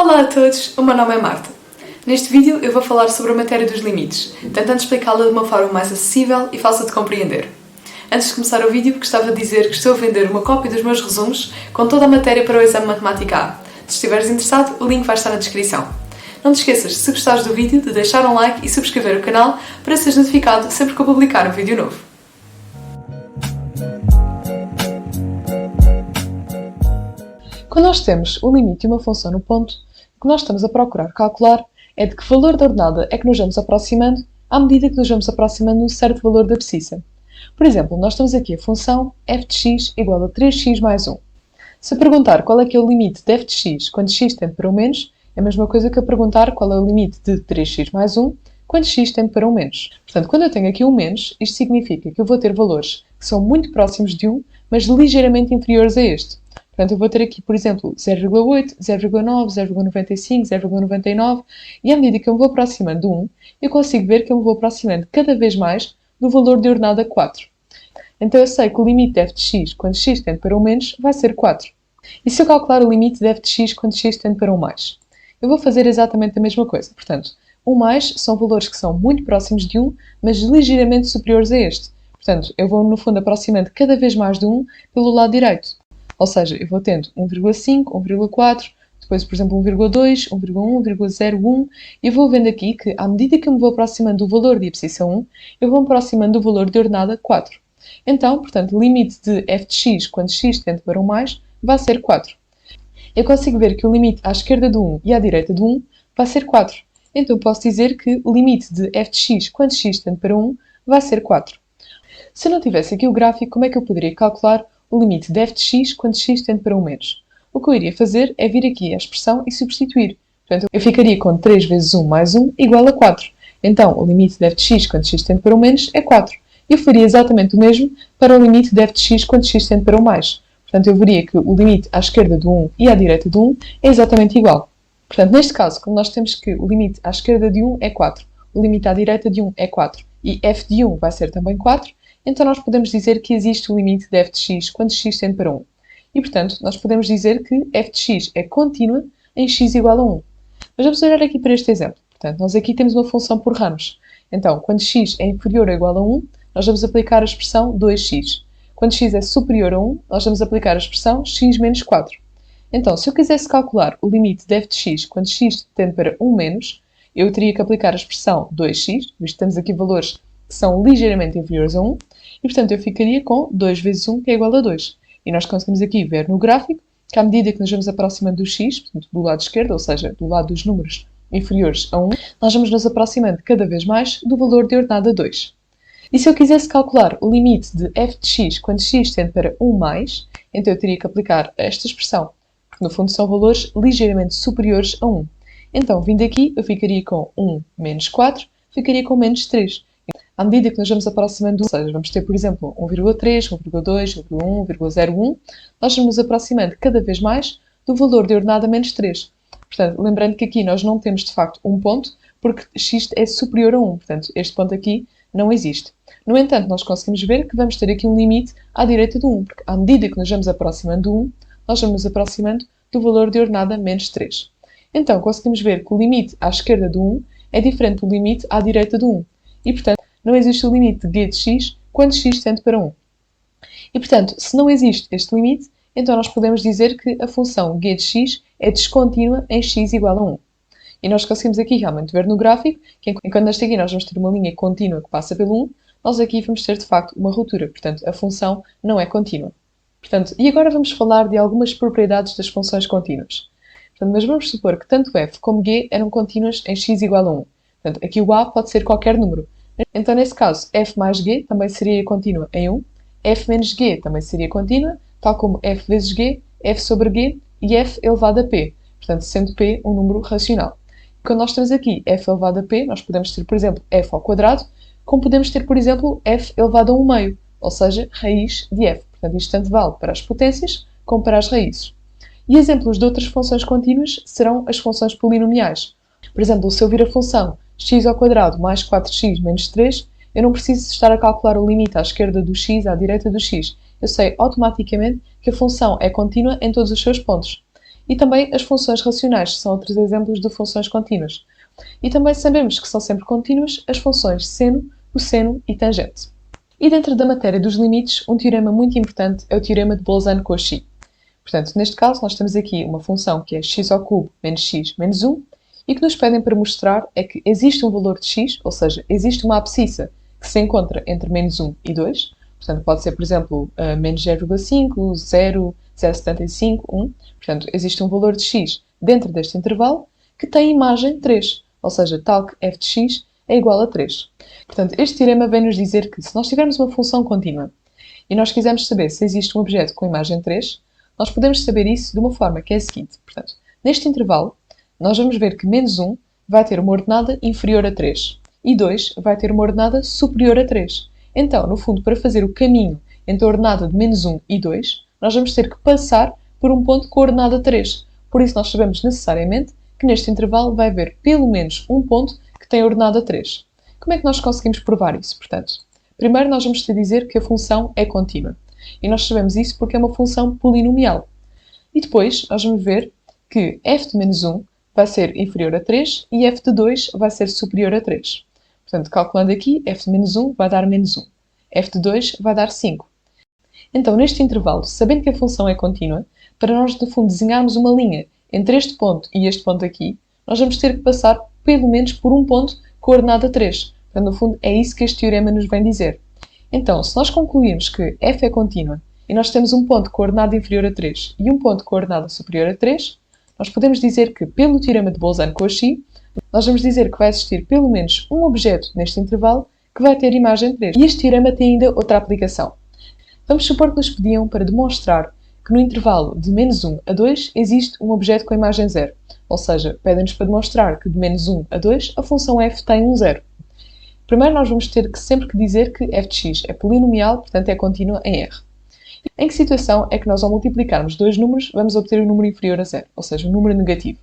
Olá a todos, o meu nome é Marta. Neste vídeo eu vou falar sobre a matéria dos limites, tentando explicá-la de uma forma mais acessível e fácil de compreender. Antes de começar o vídeo, gostava de dizer que estou a vender uma cópia dos meus resumos com toda a matéria para o exame Matemática A. Se estiveres interessado, o link vai estar na descrição. Não te esqueças, se gostares do vídeo, de deixar um like e subscrever o canal para seres notificado sempre que eu publicar um vídeo novo. Quando nós temos o limite de uma função no ponto, o que nós estamos a procurar calcular é de que valor de ordenada é que nos vamos aproximando à medida que nos vamos aproximando de um certo valor da abscissa. Por exemplo, nós temos aqui a função f de x igual a 3x mais 1. Se eu perguntar qual é que é o limite de f de x quando x tende para 1 menos, é a mesma coisa que eu perguntar qual é o limite de 3x mais 1 quando x tende para 1 menos. Portanto, quando eu tenho aqui 1 menos, isto significa que eu vou ter valores que são muito próximos de 1, mas ligeiramente inferiores a este. Portanto, eu vou ter aqui, por exemplo, 0,8, 0,9, 0,95, 0,99 e à medida que eu me vou aproximando de 1, eu consigo ver que eu me vou aproximando cada vez mais do valor de ordenada 4. Então eu sei que o limite de f de x quando x tende para 1 menos vai ser 4. E se eu calcular o limite de f de x quando x tende para 1 mais? Eu vou fazer exatamente a mesma coisa. Portanto, 1 mais são valores que são muito próximos de 1, mas ligeiramente superiores a este. Portanto, eu vou no fundo aproximando cada vez mais de 1 pelo lado direito. Ou seja, eu vou tendo 1,5, 1,4, depois, por exemplo, 1,2, 1,1, 1,01, e eu vou vendo aqui que, à medida que eu me vou aproximando do valor de abscissa 1, eu vou me aproximando do valor de ordenada 4. Então, portanto, o limite de f de x quando x tende para 1 mais vai ser 4. Eu consigo ver que o limite à esquerda de 1 e à direita de 1 vai ser 4. Então, eu posso dizer que o limite de f de x quando x tende para 1 vai ser 4. Se eu não tivesse aqui o gráfico, como é que eu poderia calcular o limite de f de x quando x tende para 1 menos? O que eu iria fazer é vir aqui à expressão e substituir. Portanto, eu ficaria com 3 vezes 1 mais 1 igual a 4. Então, o limite de f de x quando x tende para 1 menos é 4. Eu faria exatamente o mesmo para o limite de f de x quando x tende para 1 mais. Portanto, eu veria que o limite à esquerda do 1 e à direita do 1 é exatamente igual. Portanto, neste caso, como nós temos que o limite à esquerda de 1 é 4, o limite à direita de 1 é 4 e f de 1 vai ser também 4, então nós podemos dizer que existe o limite de f de x quando x tende para 1. E, portanto, nós podemos dizer que f de x é contínua em x igual a 1. Mas vamos olhar aqui para este exemplo. Portanto, nós aqui temos uma função por ramos. Então, quando x é inferior ou igual a 1, nós vamos aplicar a expressão 2x. Quando x é superior a 1, nós vamos aplicar a expressão x menos 4. Então, se eu quisesse calcular o limite de f de x quando x tende para 1 menos, eu teria que aplicar a expressão 2x, visto que temos aqui valores que são ligeiramente inferiores a 1, e portanto eu ficaria com 2 vezes 1, que é igual a 2. E nós conseguimos aqui ver no gráfico que à medida que nos vamos aproximando do x, portanto do lado esquerdo, ou seja, do lado dos números inferiores a 1, nós vamos nos aproximando cada vez mais do valor de ordenada 2. E se eu quisesse calcular o limite de f de x quando x tende para 1 mais, então eu teria que aplicar esta expressão, porque no fundo são valores ligeiramente superiores a 1. Então, vindo aqui, eu ficaria com 1 menos 4, ficaria com menos 3. À medida que nos vamos aproximando, ou seja, vamos ter, por exemplo, 1,3, 1,2, 1,1, 1,01, nós vamos nos aproximando cada vez mais do valor de ordenada menos 3. Portanto, lembrando que aqui nós não temos, de facto, um ponto, porque x é superior a 1. Portanto, este ponto aqui não existe. No entanto, nós conseguimos ver que vamos ter aqui um limite à direita do 1, porque à medida que nos vamos aproximando do 1, nós vamos nos aproximando do valor de ordenada menos 3. Então, conseguimos ver que o limite à esquerda do 1 é diferente do limite à direita do 1. E, portanto, não existe o limite de g de x quando x tende para 1. E, portanto, se não existe este limite, então nós podemos dizer que a função g de x é descontínua em x igual a 1. E nós conseguimos aqui realmente ver no gráfico que enquanto nesta aqui nós vamos ter uma linha contínua que passa pelo 1, nós aqui vamos ter de facto uma ruptura. Portanto, a função não é contínua. Portanto, e agora vamos falar de algumas propriedades das funções contínuas. Portanto, mas vamos supor que tanto f como g eram contínuas em x igual a 1. Portanto, aqui o a pode ser qualquer número. Então, nesse caso, f mais g também seria contínua em 1, f menos g também seria contínua, tal como f vezes g, f sobre g e f elevado a p, portanto, sendo p um número racional. Quando nós temos aqui f elevado a p, nós podemos ter, por exemplo, f ao quadrado, como podemos ter, por exemplo, f elevado a 1 meio, ou seja, raiz de f. Portanto, isto tanto vale para as potências como para as raízes. E exemplos de outras funções contínuas serão as funções polinomiais. Por exemplo, se eu vir a função x ao quadrado mais 4x menos 3, eu não preciso estar a calcular o limite à esquerda do x à direita do x. Eu sei automaticamente que a função é contínua em todos os seus pontos. E também as funções racionais, que são outros exemplos de funções contínuas. E também sabemos que são sempre contínuas as funções seno, cosseno e tangente. E dentro da matéria dos limites, um teorema muito importante é o teorema de Bolzano-Cauchy. Portanto, neste caso, nós temos aqui uma função que é x ao cubo menos x menos 1, e o que nos pedem para mostrar é que existe um valor de x, ou seja, existe uma abscissa que se encontra entre menos 1 e 2. Portanto, pode ser, por exemplo, menos 0,5, 0, 0,75, 1. Portanto, existe um valor de x dentro deste intervalo que tem imagem 3, ou seja, tal que f de x é igual a 3. Portanto, este teorema vem nos dizer que se nós tivermos uma função contínua e nós quisermos saber se existe um objeto com imagem 3, nós podemos saber isso de uma forma que é a seguinte. Portanto, neste intervalo, nós vamos ver que menos 1 vai ter uma ordenada inferior a 3 e 2 vai ter uma ordenada superior a 3. Então, no fundo, para fazer o caminho entre a ordenada de menos 1 e 2, nós vamos ter que passar por um ponto com a ordenada 3. Por isso, nós sabemos necessariamente que neste intervalo vai haver pelo menos um ponto que tem a ordenada 3. Como é que nós conseguimos provar isso? Portanto, primeiro nós vamos te dizer que a função é contínua. E nós sabemos isso porque é uma função polinomial. E depois, nós vamos ver que f de menos 1 vai ser inferior a 3 e f de 2 vai ser superior a 3. Portanto, calculando aqui, f de menos 1 vai dar menos 1. f de 2 vai dar 5. Então, neste intervalo, sabendo que a função é contínua, para nós, no fundo, desenharmos uma linha entre este ponto e este ponto aqui, nós vamos ter que passar pelo menos por um ponto com a ordenada 3. Portanto, no fundo, é isso que este teorema nos vem dizer. Então, se nós concluirmos que f é contínua e nós temos um ponto com a ordenada inferior a 3 e um ponto com a ordenada superior a 3, nós podemos dizer que, pelo teorema de Bolzano-Cauchy, nós vamos dizer que vai existir pelo menos um objeto neste intervalo que vai ter imagem 3. E este teorema tem ainda outra aplicação. Vamos supor que nos pediam para demonstrar que no intervalo de menos 1 a 2 existe um objeto com imagem 0. Ou seja, pedem-nos para demonstrar que de menos 1 a 2 a função f tem um 0. Primeiro nós vamos ter que sempre que dizer que f de x é polinomial, portanto é contínua em R. Em que situação é que nós, ao multiplicarmos dois números, vamos obter um número inferior a 0, ou seja, um número negativo?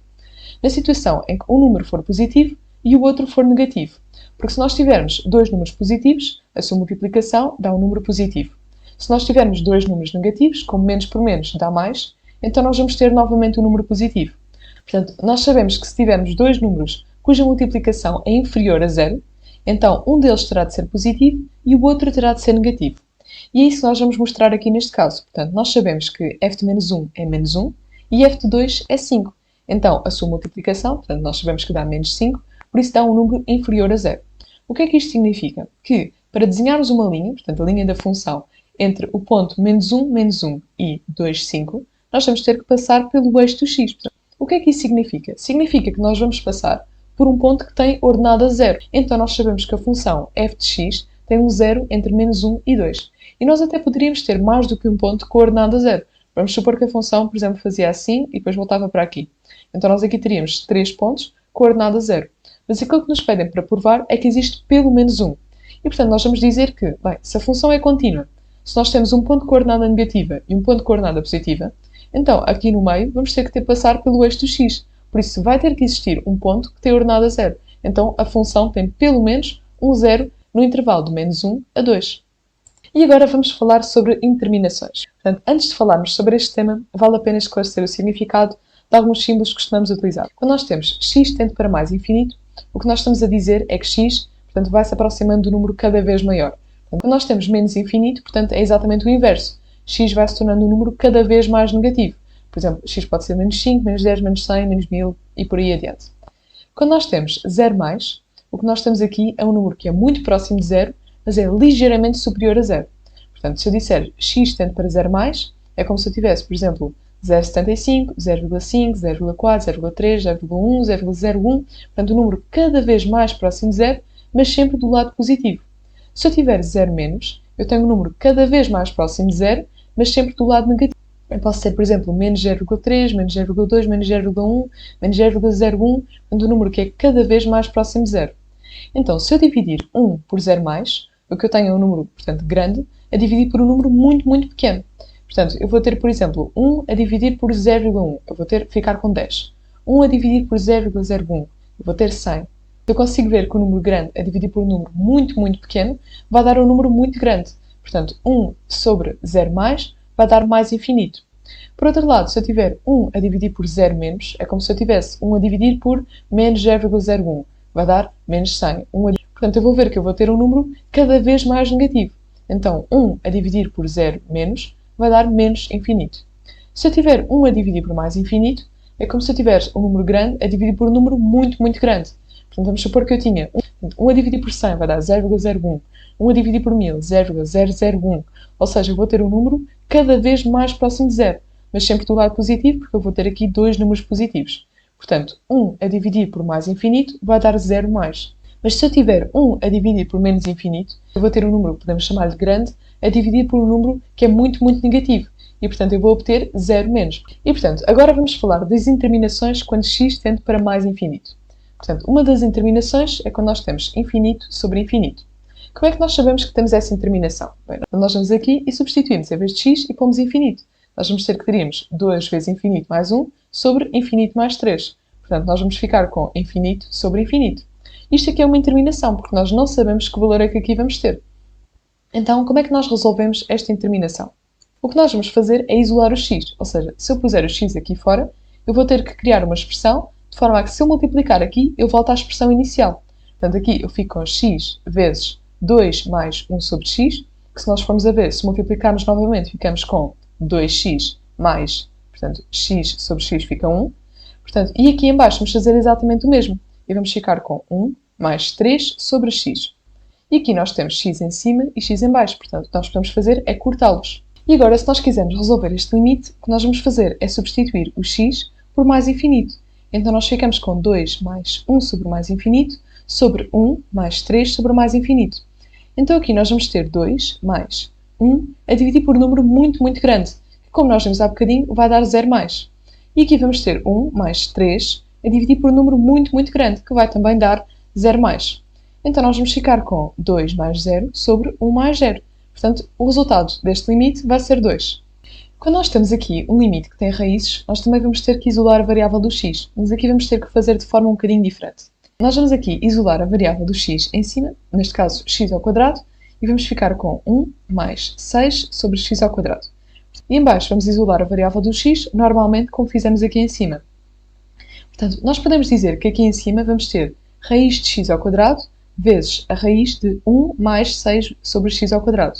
Na situação em que um número for positivo e o outro for negativo. Porque se nós tivermos dois números positivos, a sua multiplicação dá um número positivo. Se nós tivermos dois números negativos, como menos por menos dá mais, então nós vamos ter novamente um número positivo. Portanto, nós sabemos que se tivermos dois números cuja multiplicação é inferior a 0, então um deles terá de ser positivo e o outro terá de ser negativo. E é isso que nós vamos mostrar aqui neste caso. Portanto, nós sabemos que f de menos 1 é menos 1 e f de 2 é 5. Então, a sua multiplicação, portanto, nós sabemos que dá menos 5, por isso dá um número inferior a 0. O que é que isto significa? Que, para desenharmos uma linha, portanto, a linha da função, entre o ponto menos 1 e 2, 5, nós vamos ter que passar pelo eixo do x. Portanto, o que é que isso significa? Significa que nós vamos passar por um ponto que tem ordenada 0. Então, nós sabemos que a função f de x tem um 0 entre menos 1 e 2. E nós até poderíamos ter mais do que um ponto com ordenada 0. Vamos supor que a função, por exemplo, fazia assim e depois voltava para aqui. Então, nós aqui teríamos 3 pontos com ordenada 0. Mas aquilo que nos pedem para provar é que existe pelo menos um. E, portanto, nós vamos dizer que, bem, se a função é contínua, se nós temos um ponto com ordenada negativa e um ponto com ordenada positiva, então, aqui no meio, vamos ter que passar pelo eixo do x. Por isso, vai ter que existir um ponto que tem ordenada 0. Então, a função tem pelo menos um 0 no intervalo de menos 1 a 2. E agora vamos falar sobre indeterminações. Portanto, antes de falarmos sobre este tema, vale a pena esclarecer o significado de alguns símbolos que costumamos utilizar. Quando nós temos x tende para mais infinito, o que nós estamos a dizer é que x, portanto, vai se aproximando do número cada vez maior. Portanto, quando nós temos menos infinito, portanto, é exatamente o inverso. X vai se tornando um número cada vez mais negativo. Por exemplo, x pode ser menos 5, menos 10, menos 100, menos 1000 e por aí adiante. Quando nós temos 0 mais, o que nós temos aqui é um número que é muito próximo de 0, mas é ligeiramente superior a 0. Portanto, se eu disser x tende para 0 mais, é como se eu tivesse, por exemplo, 0,75, 0,5, 0,4, 0,3, 0,1, 0,01, portanto, um número cada vez mais próximo de 0, mas sempre do lado positivo. Se eu tiver 0 menos, eu tenho um número cada vez mais próximo de 0, mas sempre do lado negativo. Eu posso ter, por exemplo, menos 0,3, menos 0,2, menos 0,1, menos 0,01, portanto, um número que é cada vez mais próximo de 0. Então, se eu dividir 1 por 0 mais, o que eu tenho é um número, portanto, grande, a dividir por um número muito, muito pequeno. Portanto, eu vou ter, por exemplo, 1 a dividir por 0,1, eu vou ficar com 10. 1 a dividir por 0,01, eu vou ter 100. Eu consigo ver que o número grande a dividir por um número muito, muito pequeno vai dar um número muito grande. Portanto, 1 sobre 0 mais vai dar mais infinito. Por outro lado, se eu tiver 1 a dividir por 0 menos, é como se eu tivesse 1 a dividir por menos 0,01. Vai dar menos 100. Portanto, eu vou ver que eu vou ter um número cada vez mais negativo. Então, 1 a dividir por 0 menos vai dar menos infinito. Se eu tiver 1 a dividir por mais infinito, é como se eu tivesse um número grande a dividir por um número muito, muito grande. Portanto, vamos supor que eu tinha 1 a dividir por 100 vai dar 0,01. 1 a dividir por 1000, 0,001. Ou seja, eu vou ter um número cada vez mais próximo de zero, mas sempre do lado positivo, porque eu vou ter aqui dois números positivos. Portanto, 1 a dividir por mais infinito vai dar 0 mais. Mas se eu tiver 1 a dividir por menos infinito, eu vou ter um número, podemos chamar-lhe grande, a dividir por um número que é muito, muito negativo. E, portanto, eu vou obter 0 menos. E, portanto, agora vamos falar das interminações quando x tende para mais infinito. Portanto, uma das interminações é quando nós temos infinito sobre infinito. Como é que nós sabemos que temos essa interminação? Bem, nós vamos aqui e substituímos em vez de x e pomos infinito. Nós vamos ter que teríamos 2 vezes infinito mais 1 sobre infinito mais 3. Portanto, nós vamos ficar com infinito sobre infinito. Isto aqui é uma interminação, porque nós não sabemos que valor é que aqui vamos ter. Então, como é que nós resolvemos esta interminação? O que nós vamos fazer é isolar o x, ou seja, se eu puser o x aqui fora, eu vou ter que criar uma expressão, de forma a que se eu multiplicar aqui, eu volto à expressão inicial. Portanto, aqui eu fico com x vezes 2 mais 1 sobre x, que se nós formos a ver, se multiplicarmos novamente, ficamos com 2x mais, portanto, x sobre x fica 1. Portanto, e aqui em baixo vamos fazer exatamente o mesmo. E vamos ficar com 1 mais 3 sobre x. E aqui nós temos x em cima e x em baixo. Portanto, o que nós podemos fazer é cortá-los. E agora, se nós quisermos resolver este limite, o que nós vamos fazer é substituir o x por mais infinito. Então, nós ficamos com 2 mais 1 sobre mais infinito sobre 1 mais 3 sobre mais infinito. Então, aqui nós vamos ter 2 mais 1 a dividir por um número muito, muito grande, que, como nós vimos há bocadinho, vai dar 0 mais. E aqui vamos ter 1 mais 3 a dividir por um número muito, muito grande, que vai também dar 0 mais. Então, nós vamos ficar com 2 mais 0 sobre 1 mais 0. Portanto, o resultado deste limite vai ser 2. Quando nós temos aqui um limite que tem raízes, nós também vamos ter que isolar a variável do x, mas aqui vamos ter que fazer de forma um bocadinho diferente. Nós vamos aqui isolar a variável do x em cima, neste caso x ao quadrado, e vamos ficar com 1 mais 6 sobre x ao quadrado. E em baixo vamos isolar a variável do x, normalmente como fizemos aqui em cima. Portanto, nós podemos dizer que aqui em cima vamos ter raiz de x ao quadrado vezes a raiz de 1 mais 6 sobre x ao quadrado.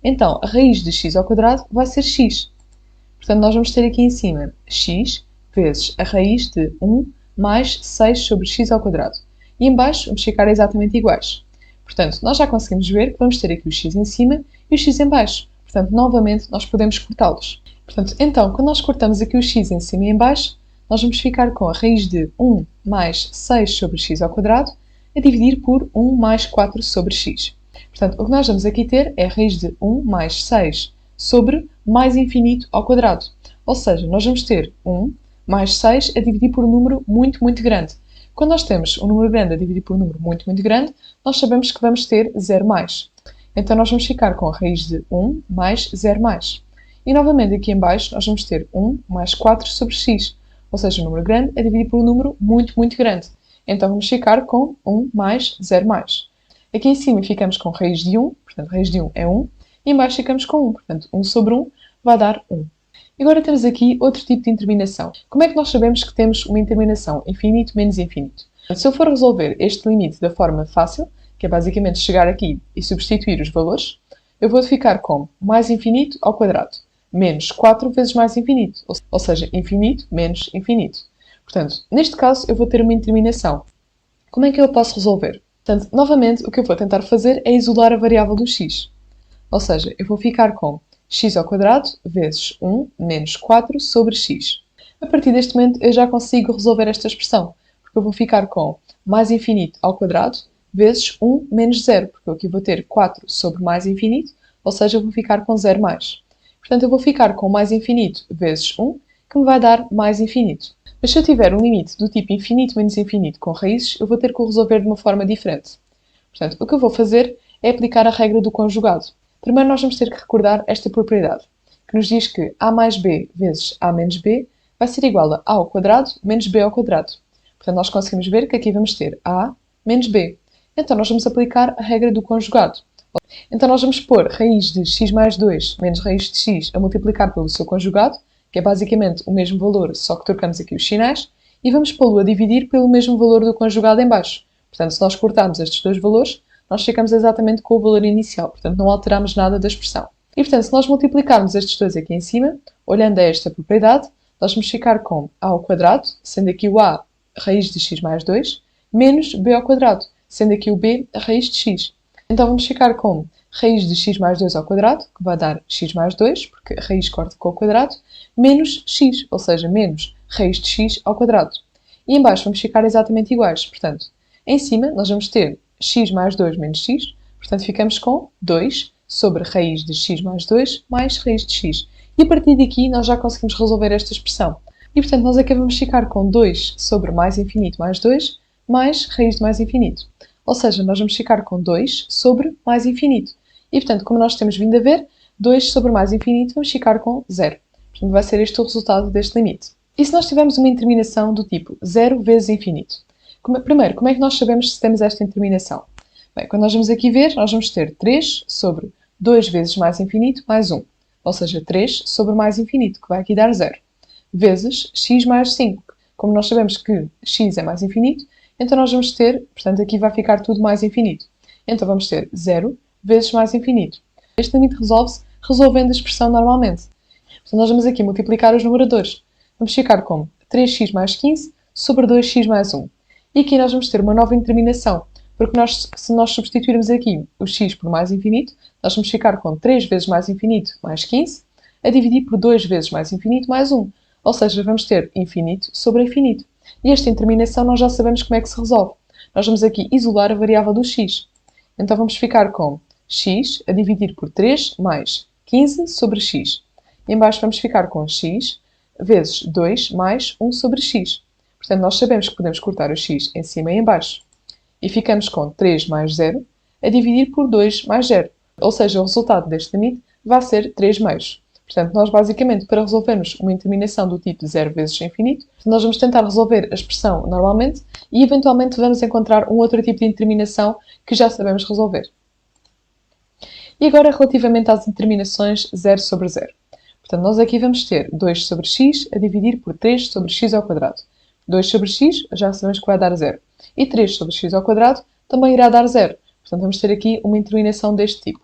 Então, a raiz de x ao quadrado vai ser x. Portanto, nós vamos ter aqui em cima x vezes a raiz de 1 mais 6 sobre x ao quadrado. E em baixo vamos ficar exatamente iguais. Portanto, nós já conseguimos ver que vamos ter aqui o x em cima e o x em baixo. Portanto, novamente, nós podemos cortá-los. Portanto, então, quando nós cortamos aqui o x em cima e em baixo, nós vamos ficar com a raiz de 1 mais 6 sobre x ao quadrado a dividir por 1 mais 4 sobre x. Portanto, o que nós vamos aqui ter é a raiz de 1 mais 6 sobre mais infinito ao quadrado. Ou seja, nós vamos ter 1 mais 6 a dividir por um número muito, muito grande. Quando nós temos um número grande a dividir por um número muito, muito grande, nós sabemos que vamos ter 0 mais. Então, nós vamos ficar com a raiz de 1 mais 0 mais. E, novamente, aqui em baixo, nós vamos ter 1 mais 4 sobre x. Ou seja, um número grande a dividir por um número muito, muito grande. Então, vamos ficar com 1 mais 0 mais. Aqui em cima ficamos com raiz de 1, portanto, raiz de 1 é 1. E em baixo ficamos com 1, portanto, 1 sobre 1 vai dar 1. E agora temos aqui outro tipo de interminação. Como é que nós sabemos que temos uma interminação infinito menos infinito? Se eu for resolver este limite da forma fácil, que é basicamente chegar aqui e substituir os valores, eu vou ficar com mais infinito ao quadrado, menos 4 vezes mais infinito, ou seja, infinito menos infinito. Portanto, neste caso, eu vou ter uma interminação. Como é que eu posso resolver? Portanto, novamente, o que eu vou tentar fazer é isolar a variável do x. Ou seja, eu vou ficar com x ao quadrado vezes 1 menos 4 sobre x. A partir deste momento, eu já consigo resolver esta expressão, porque eu vou ficar com mais infinito ao quadrado vezes 1 menos 0, porque eu aqui vou ter 4 sobre mais infinito, ou seja, eu vou ficar com 0 mais. Portanto, eu vou ficar com mais infinito vezes 1, que me vai dar mais infinito. Mas se eu tiver um limite do tipo infinito menos infinito com raízes, eu vou ter que o resolver de uma forma diferente. Portanto, o que eu vou fazer é aplicar a regra do conjugado. Primeiro nós vamos ter que recordar esta propriedade, que nos diz que a mais b vezes a menos b vai ser igual a ao quadrado menos b ao quadrado. Portanto, nós conseguimos ver que aqui vamos ter a menos b. Então, nós vamos aplicar a regra do conjugado. Então, nós vamos pôr raiz de x mais 2 menos raiz de x a multiplicar pelo seu conjugado, que é basicamente o mesmo valor, só que trocamos aqui os sinais, e vamos pô-lo a dividir pelo mesmo valor do conjugado em baixo. Portanto, se nós cortarmos estes dois valores, nós ficamos exatamente com o valor inicial, portanto não alteramos nada da expressão. E portanto, se nós multiplicarmos estes dois aqui em cima, olhando a esta propriedade, nós vamos ficar com a ao quadrado, sendo aqui o a raiz de x mais 2, menos b ao quadrado, sendo aqui o b a raiz de x. Então vamos ficar com raiz de x mais 2 ao quadrado, que vai dar x mais 2, porque a raiz corta com o quadrado, menos x, ou seja, menos raiz de x ao quadrado. E em baixo vamos ficar exatamente iguais, portanto, em cima nós vamos ter x mais 2 menos x, portanto ficamos com 2 sobre raiz de x mais 2 mais raiz de x. E a partir daqui nós já conseguimos resolver esta expressão. E portanto nós aqui vamos ficar com 2 sobre mais infinito mais 2 mais raiz de mais infinito. Ou seja, nós vamos ficar com 2 sobre mais infinito. E portanto, como nós temos vindo a ver, 2 sobre mais infinito vamos ficar com 0. Portanto, vai ser este o resultado deste limite. E se nós tivermos uma interminação do tipo 0 vezes infinito? Primeiro, como é que nós sabemos se temos esta interminação? Bem, quando nós vamos aqui ver, nós vamos ter 3 sobre 2 vezes mais infinito mais 1. Ou seja, 3 sobre mais infinito, que vai aqui dar 0. Vezes x mais 5. Como nós sabemos que x é mais infinito, então nós vamos ter, portanto aqui vai ficar tudo mais infinito. Então vamos ter 0 vezes mais infinito. Este limite resolve-se resolvendo a expressão normalmente. Portanto, nós vamos aqui multiplicar os numeradores. Vamos ficar com 3x mais 15 sobre 2x mais 1. E aqui nós vamos ter uma nova interminação, porque se nós substituirmos aqui o x por mais infinito, nós vamos ficar com 3 vezes mais infinito mais 15, a dividir por 2 vezes mais infinito mais 1. Ou seja, vamos ter infinito sobre infinito. E esta interminação nós já sabemos como é que se resolve. Nós vamos aqui isolar a variável do x. Então vamos ficar com x a dividir por 3 mais 15 sobre x. E em baixo vamos ficar com x vezes 2 mais 1 sobre x. Portanto, nós sabemos que podemos cortar o x em cima e em baixo. E ficamos com 3 mais 0 a dividir por 2 mais 0. Ou seja, o resultado deste limite vai ser 3 meios. Portanto, nós basicamente, para resolvermos uma interminação do tipo 0 vezes infinito, nós vamos tentar resolver a expressão normalmente e eventualmente vamos encontrar um outro tipo de interminação que já sabemos resolver. E agora, relativamente às interminações 0 sobre 0. Portanto, nós aqui vamos ter 2 sobre x a dividir por 3 sobre x ao quadrado. 2 sobre x já sabemos que vai dar 0. E 3 sobre x ao quadrado também irá dar 0. Portanto, vamos ter aqui uma interminação deste tipo.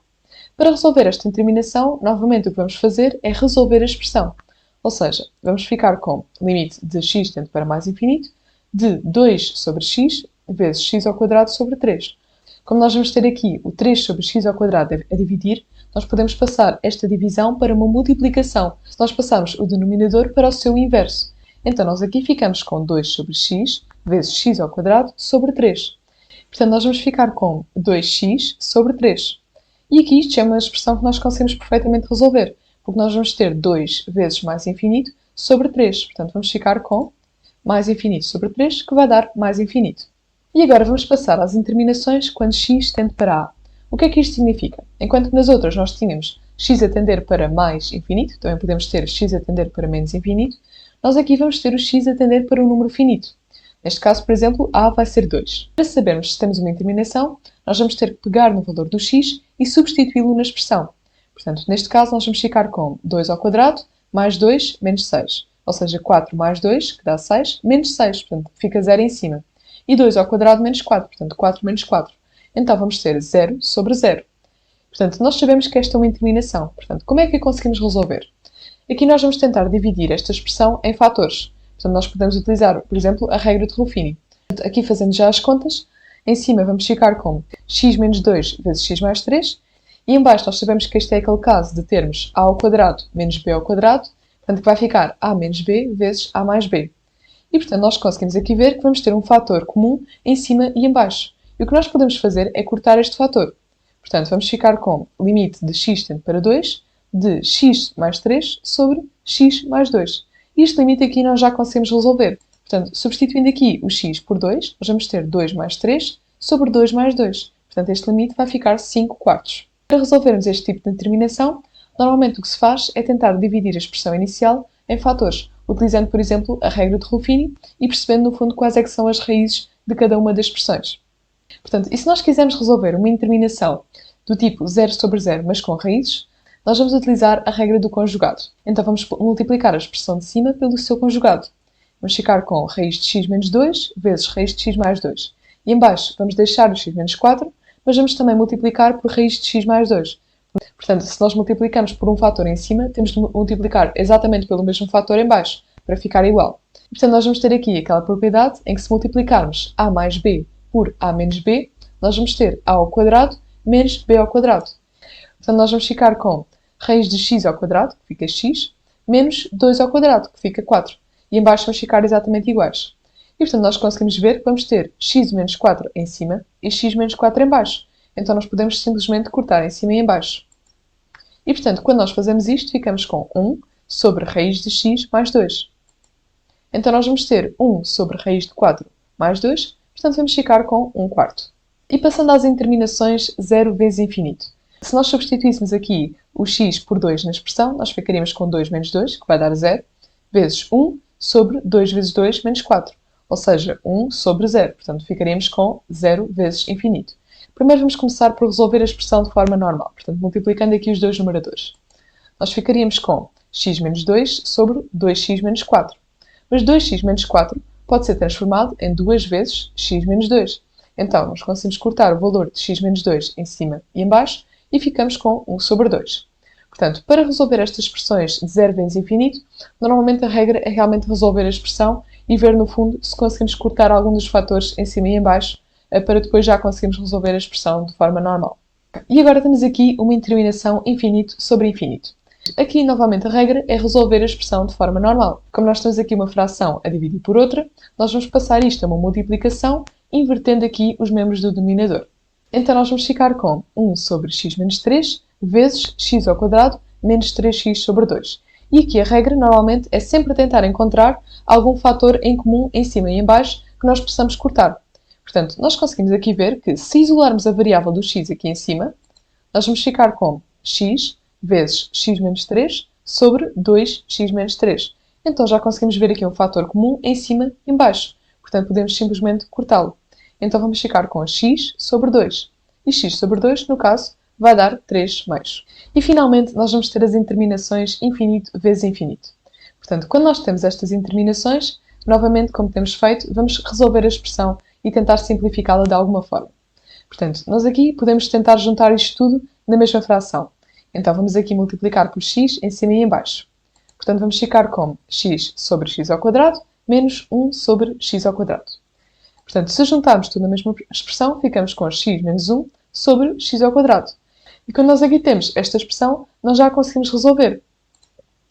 Para resolver esta interminação, novamente o que vamos fazer é resolver a expressão. Ou seja, vamos ficar com o limite de x tende para mais infinito de 2 sobre x vezes x ao quadrado sobre 3. Como nós vamos ter aqui o 3 sobre x ao quadrado a dividir, nós podemos passar esta divisão para uma multiplicação, se nós passarmos o denominador para o seu inverso. Então, nós aqui ficamos com 2 sobre x vezes x ao quadrado sobre 3. Portanto, nós vamos ficar com 2x sobre 3. E aqui isto é uma expressão que nós conseguimos perfeitamente resolver, porque nós vamos ter 2 vezes mais infinito sobre 3. Portanto, vamos ficar com mais infinito sobre 3, que vai dar mais infinito. E agora vamos passar às interminações quando x tende para a. O que é que isto significa? Enquanto que nas outras nós tínhamos x a tender para mais infinito, também podemos ter x a tender para menos infinito, nós aqui vamos ter o x a tender para um número finito. Neste caso, por exemplo, a vai ser 2. Para sabermos se temos uma interminação, nós vamos ter que pegar no valor do x e substituí-lo na expressão. Portanto, neste caso, nós vamos ficar com 2 ao quadrado mais 2 menos 6. Ou seja, 4 mais 2, que dá 6, menos 6. Portanto, fica 0 em cima. E 2 ao quadrado menos 4. Portanto, 4 menos 4. Então, vamos ter 0 sobre 0. Portanto, nós sabemos que esta é uma interminação. Portanto, como é que a conseguimos resolver? Aqui nós vamos tentar dividir esta expressão em fatores. Portanto, nós podemos utilizar, por exemplo, a regra de Ruffini. Aqui, fazendo já as contas, em cima vamos ficar com x menos 2 vezes x mais 3. E em baixo nós sabemos que este é aquele caso de termos a ao quadrado menos b ao quadrado. Portanto, que vai ficar a menos b vezes a mais b. E, portanto, nós conseguimos aqui ver que vamos ter um fator comum em cima e em baixo. E o que nós podemos fazer é cortar este fator. Portanto, vamos ficar com o limite de x tende para 2 de x mais 3 sobre x mais 2. E este limite aqui nós já conseguimos resolver. Portanto, substituindo aqui o x por 2, nós vamos ter 2 mais 3 sobre 2 mais 2. Portanto, este limite vai ficar 5 quartos. Para resolvermos este tipo de determinação, normalmente o que se faz é tentar dividir a expressão inicial em fatores, utilizando, por exemplo, a regra de Ruffini e percebendo, no fundo, quais é que são as raízes de cada uma das expressões. Portanto, e se nós quisermos resolver uma interminação do tipo 0 sobre 0, mas com raízes, nós vamos utilizar a regra do conjugado. Então vamos multiplicar a expressão de cima pelo seu conjugado. Vamos ficar com raiz de x menos 2 vezes raiz de x mais 2. E em baixo vamos deixar o x menos 4, mas vamos também multiplicar por raiz de x mais 2. Portanto, se nós multiplicamos por um fator em cima, temos de multiplicar exatamente pelo mesmo fator em baixo, para ficar igual. E, portanto, nós vamos ter aqui aquela propriedade em que se multiplicarmos a mais b por a menos b, nós vamos ter a ao quadrado menos b ao quadrado. Portanto, nós vamos ficar com raiz de x ao quadrado, que fica x, menos 2 ao quadrado, que fica 4. E em baixo vamos ficar exatamente iguais. E, portanto, nós conseguimos ver que vamos ter x menos 4 em cima e x menos 4 em baixo. Então, nós podemos simplesmente cortar em cima e em baixo. E, portanto, quando nós fazemos isto, ficamos com 1 sobre raiz de x mais 2. Então, nós vamos ter 1 sobre raiz de 4 mais 2, portanto, vamos ficar com 1 quarto. E passando às interminações 0 vezes infinito. Se nós substituíssemos aqui o x por 2 na expressão, nós ficaríamos com 2 menos 2, que vai dar 0, vezes 1 sobre 2 vezes 2 menos 4. Ou seja, 1 sobre 0. Portanto, ficaríamos com 0 vezes infinito. Primeiro vamos começar por resolver a expressão de forma normal. Portanto, multiplicando aqui os dois numeradores. Nós ficaríamos com x menos 2 sobre 2x menos 4. Mas 2x menos 4 pode ser transformado em 2 vezes x menos 2. Então, nós conseguimos cortar o valor de x menos 2 em cima e em baixo e ficamos com 1 sobre 2. Portanto, para resolver estas expressões de 0 vezes infinito, normalmente a regra é realmente resolver a expressão e ver no fundo se conseguimos cortar algum dos fatores em cima e em baixo para depois já conseguirmos resolver a expressão de forma normal. E agora temos aqui uma interminação infinito sobre infinito. Aqui, novamente, a regra é resolver a expressão de forma normal. Como nós temos aqui uma fração a dividir por outra, nós vamos passar isto a uma multiplicação, invertendo aqui os membros do denominador. Então, nós vamos ficar com 1 sobre x menos 3 vezes x ao quadrado menos 3x sobre 2. E aqui a regra, normalmente, é sempre tentar encontrar algum fator em comum em cima e em baixo que nós possamos cortar. Portanto, nós conseguimos aqui ver que se isolarmos a variável do x aqui em cima, nós vamos ficar com x vezes x menos 3 sobre 2x menos 3. Então já conseguimos ver aqui um fator comum em cima e em baixo. Portanto, podemos simplesmente cortá-lo. Então vamos ficar com x sobre 2. E x sobre 2, no caso, vai dar 3 meios. E finalmente, nós vamos ter as interminações infinito vezes infinito. Portanto, quando nós temos estas interminações, novamente, como temos feito, vamos resolver a expressão e tentar simplificá-la de alguma forma. Portanto, nós aqui podemos tentar juntar isto tudo na mesma fração. Então, vamos aqui multiplicar por x em cima e em baixo. Portanto, vamos ficar com x sobre x ao quadrado menos 1 sobre x ao quadrado. Portanto, se juntarmos tudo na mesma expressão, ficamos com x menos 1 sobre x ao quadrado. E quando nós aqui temos esta expressão, nós já conseguimos resolver.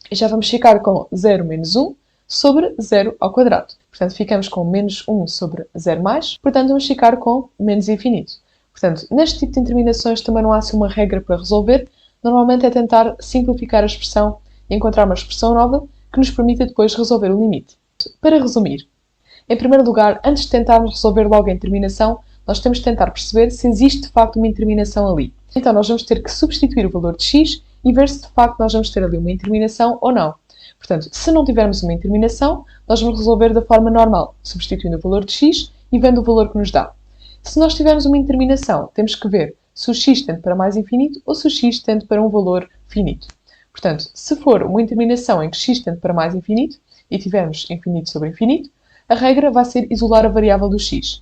E já vamos ficar com 0 menos 1 sobre 0 ao quadrado. Portanto, ficamos com menos 1 sobre 0 mais, portanto, vamos ficar com menos infinito. Portanto, neste tipo de interminações também não há assim uma regra para resolver. Normalmente é tentar simplificar a expressão e encontrar uma expressão nova que nos permita depois resolver o limite. Para resumir, em primeiro lugar, antes de tentarmos resolver logo a interminação, nós temos de tentar perceber se existe de facto uma interminação ali. Então, nós vamos ter que substituir o valor de x e ver se de facto nós vamos ter ali uma interminação ou não. Portanto, se não tivermos uma interminação, nós vamos resolver da forma normal, substituindo o valor de x e vendo o valor que nos dá. Se nós tivermos uma interminação, temos que ver se o x tende para mais infinito ou se o x tende para um valor finito. Portanto, se for uma interminação em que x tende para mais infinito e tivermos infinito sobre infinito, a regra vai ser isolar a variável do x.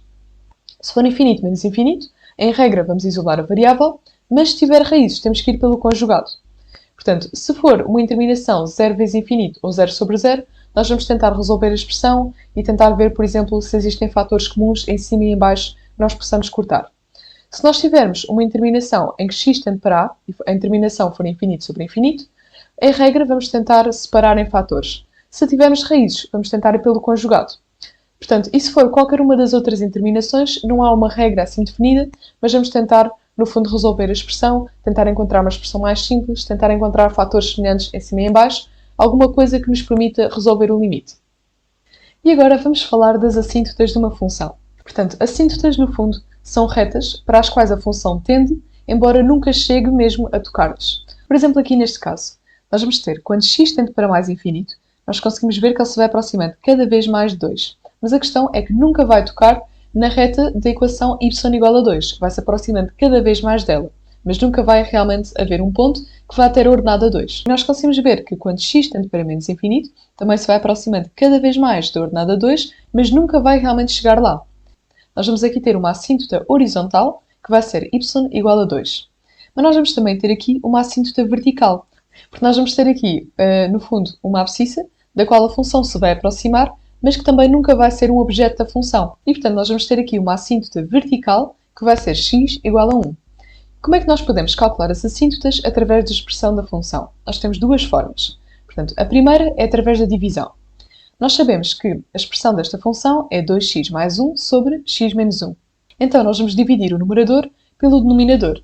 Se for infinito menos infinito, em regra vamos isolar a variável, mas se tiver raízes temos que ir pelo conjugado. Portanto, se for uma interminação 0 vezes infinito ou 0 sobre 0, nós vamos tentar resolver a expressão e tentar ver, por exemplo, se existem fatores comuns em cima e em baixo que nós possamos cortar. Se nós tivermos uma interminação em que x tende para a, e a interminação for infinito sobre infinito, em regra vamos tentar separar em fatores. Se tivermos raízes, vamos tentar ir pelo conjugado. Portanto, e se for qualquer uma das outras interminações, não há uma regra assim definida, mas vamos tentar, no fundo, resolver a expressão, tentar encontrar uma expressão mais simples, tentar encontrar fatores semelhantes em cima e em baixo, alguma coisa que nos permita resolver o limite. E agora vamos falar das assíntotas de uma função. Portanto, assíntotas, no fundo, são retas para as quais a função tende, embora nunca chegue mesmo a tocar-lhes. Por exemplo, aqui neste caso, nós vamos ter, quando x tende para mais infinito, nós conseguimos ver que ele se vai aproximando cada vez mais de 2. Mas a questão é que nunca vai tocar na reta da equação y igual a 2. Vai se aproximando cada vez mais dela. mas nunca vai realmente haver um ponto que vai ter a ordenada 2. E nós conseguimos ver que quando x tende para menos infinito, também se vai aproximando cada vez mais da ordenada 2, mas nunca vai realmente chegar lá. Nós vamos aqui ter uma assíntota horizontal, que vai ser y igual a 2. Mas nós vamos também ter aqui uma assíntota vertical, porque nós vamos ter aqui, no fundo, uma abscissa, da qual a função se vai aproximar, mas que também nunca vai ser um objeto da função. E, portanto, nós vamos ter aqui uma assíntota vertical, que vai ser x igual a 1. Como é que nós podemos calcular as assíntotas através da expressão da função? Nós temos duas formas. Portanto, a primeira é através da divisão. Nós sabemos que a expressão desta função é 2x mais 1 sobre x menos 1. Então, nós vamos dividir o numerador pelo denominador.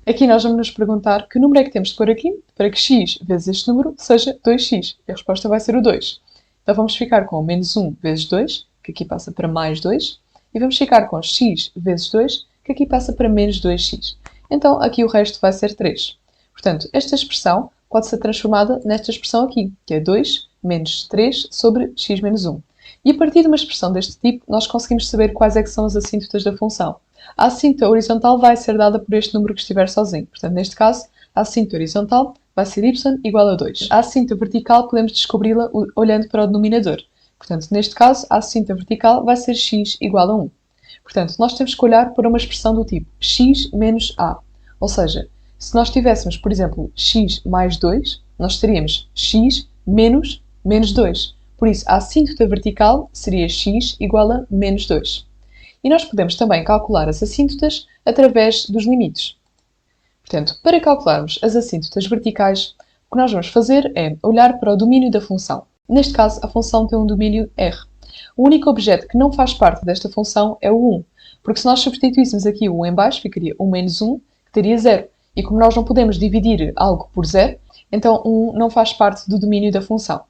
Aqui nós vamos nos perguntar que número é que temos de pôr aqui para que x vezes este número seja 2x. E a resposta vai ser o 2. Então vamos ficar com menos 1 vezes 2, que aqui passa para mais 2. E vamos ficar com x vezes 2, que aqui passa para menos 2x. Então aqui o resto vai ser 3. Portanto, esta expressão pode ser transformada nesta expressão aqui, que é 2 menos 3 sobre x menos 1. E a partir de uma expressão deste tipo, nós conseguimos saber quais é que são as assíntotas da função. A assíntota horizontal vai ser dada por este número que estiver sozinho. Portanto, neste caso, a assíntota horizontal vai ser y igual a 2. A assíntota vertical podemos descobri-la olhando para o denominador. Portanto, neste caso, a assíntota vertical vai ser x igual a 1. Portanto, nós temos que olhar para uma expressão do tipo x menos a. Ou seja, se nós tivéssemos, por exemplo, x mais 2, nós teríamos x menos 2. Por isso, a assíntota vertical seria x igual a menos 2. E nós podemos também calcular as assíntotas através dos limites. Portanto, para calcularmos as assíntotas verticais, o que nós vamos fazer é olhar para o domínio da função. Neste caso, a função tem um domínio R. O único objeto que não faz parte desta função é o 1, porque se nós substituíssemos aqui o 1 em baixo, ficaria 1 menos 1, que teria 0. E como nós não podemos dividir algo por 0, então 1 não faz parte do domínio da função.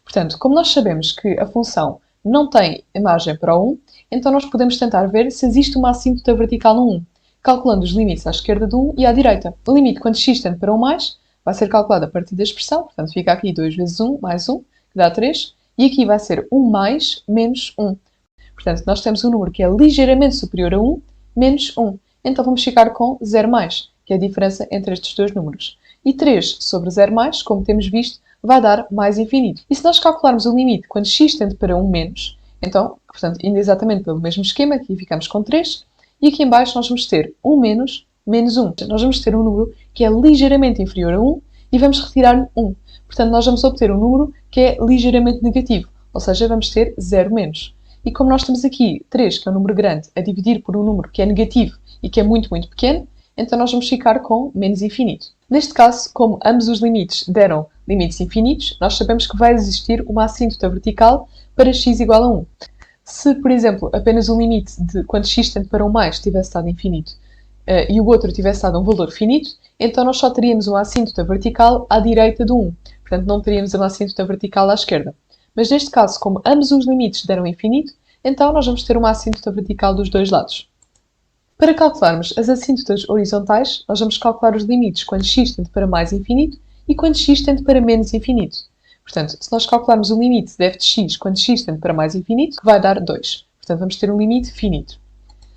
Portanto, como nós sabemos que a função não tem margem para o 1, então nós podemos tentar ver se existe uma assíntota vertical no 1, calculando os limites à esquerda do 1 e à direita. O limite quando x tende para 1 mais vai ser calculado a partir da expressão, portanto fica aqui 2 vezes 1 mais 1, que dá 3, e aqui vai ser 1 mais menos 1. Portanto, nós temos um número que é ligeiramente superior a 1 menos 1. Então vamos ficar com 0 mais, que é a diferença entre estes dois números. E 3 sobre 0 mais, como temos visto, vai dar mais infinito. E se nós calcularmos o limite quando x tende para 1 menos, então, portanto, indo exatamente pelo mesmo esquema, aqui ficamos com 3, e aqui em baixo nós vamos ter 1 menos, menos 1. Nós vamos ter um número que é ligeiramente inferior a 1 e vamos retirar-lhe 1. Portanto, nós vamos obter um número que é ligeiramente negativo, ou seja, vamos ter 0 menos. E como nós temos aqui 3, que é um número grande, a dividir por um número que é negativo e que é muito, muito pequeno, então nós vamos ficar com menos infinito. Neste caso, como ambos os limites deram limites infinitos, nós sabemos que vai existir uma assíntota vertical para x igual a 1. Se, por exemplo, apenas o limite de quando x tende para 1 mais tivesse dado infinito e o outro tivesse dado um valor finito, então nós só teríamos uma assíntota vertical à direita do 1. Portanto, não teríamos uma assíntota vertical à esquerda. Mas neste caso, como ambos os limites deram infinito, então nós vamos ter uma assíntota vertical dos dois lados. Para calcularmos as assíntotas horizontais, nós vamos calcular os limites quando x tende para mais infinito e quando x tende para menos infinito. Portanto, se nós calcularmos o limite de f de x quando x tende para mais infinito, vai dar 2. Portanto, vamos ter um limite finito.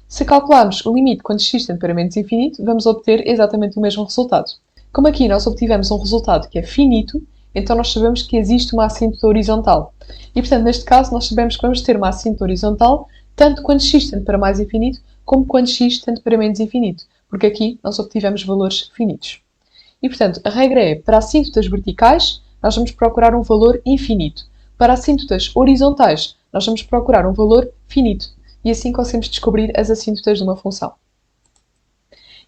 Se calcularmos o limite quando x tende para menos infinito, vamos obter exatamente o mesmo resultado. Como aqui nós obtivemos um resultado que é finito, então nós sabemos que existe uma assíntota horizontal. E, portanto, neste caso, nós sabemos que vamos ter uma assíntota horizontal tanto quando x tende para mais infinito, como quando x tende para menos infinito, porque aqui nós obtivemos valores finitos. E, portanto, a regra é, para assíntotas verticais, nós vamos procurar um valor infinito. Para assíntotas horizontais, nós vamos procurar um valor finito. E assim conseguimos descobrir as assíntotas de uma função.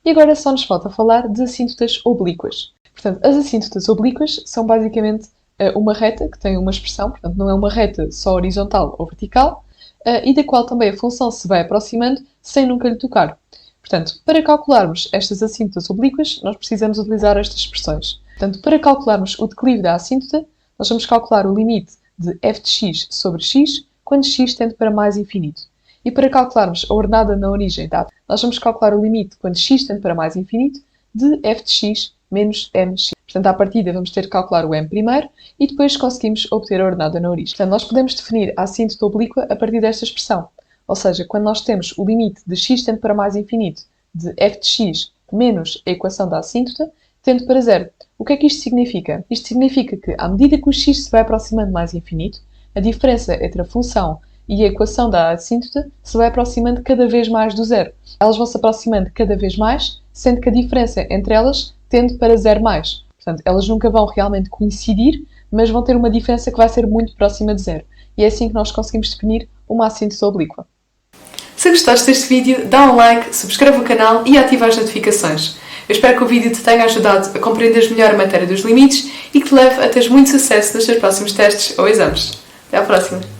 E agora só nos falta falar de assíntotas oblíquas. Portanto, as assíntotas oblíquas são basicamente uma reta que tem uma expressão, portanto, não é uma reta só horizontal ou vertical, e da qual também a função se vai aproximando sem nunca lhe tocar. Portanto, para calcularmos estas assíntotas oblíquas, nós precisamos utilizar estas expressões. Portanto, para calcularmos o declive da assíntota, nós vamos calcular o limite de f de x sobre x quando x tende para mais infinito. E para calcularmos a ordenada na origem da, nós vamos calcular o limite quando x tende para mais infinito de f de x menos mx. Portanto, à partida vamos ter que calcular o m primeiro e depois conseguimos obter a ordenada na origem. Portanto, nós podemos definir a assíntota oblíqua a partir desta expressão. Ou seja, quando nós temos o limite de x tende para mais infinito de f de x menos a equação da assíntota, tendo para zero. O que é que isto significa? Isto significa que, à medida que o x se vai aproximando mais infinito, a diferença entre a função e a equação da assíntota se vai aproximando cada vez mais do zero. Elas vão se aproximando cada vez mais, sendo que a diferença entre elas tende para zero mais. Portanto, elas nunca vão realmente coincidir, mas vão ter uma diferença que vai ser muito próxima de zero. E é assim que nós conseguimos definir uma assíntota oblíqua. Se gostaste deste vídeo, dá um like, subscreve o canal e ativa as notificações. Eu espero que o vídeo te tenha ajudado a compreender melhor a matéria dos limites e que te leve a teres muito sucesso nos teus próximos testes ou exames. Até à próxima!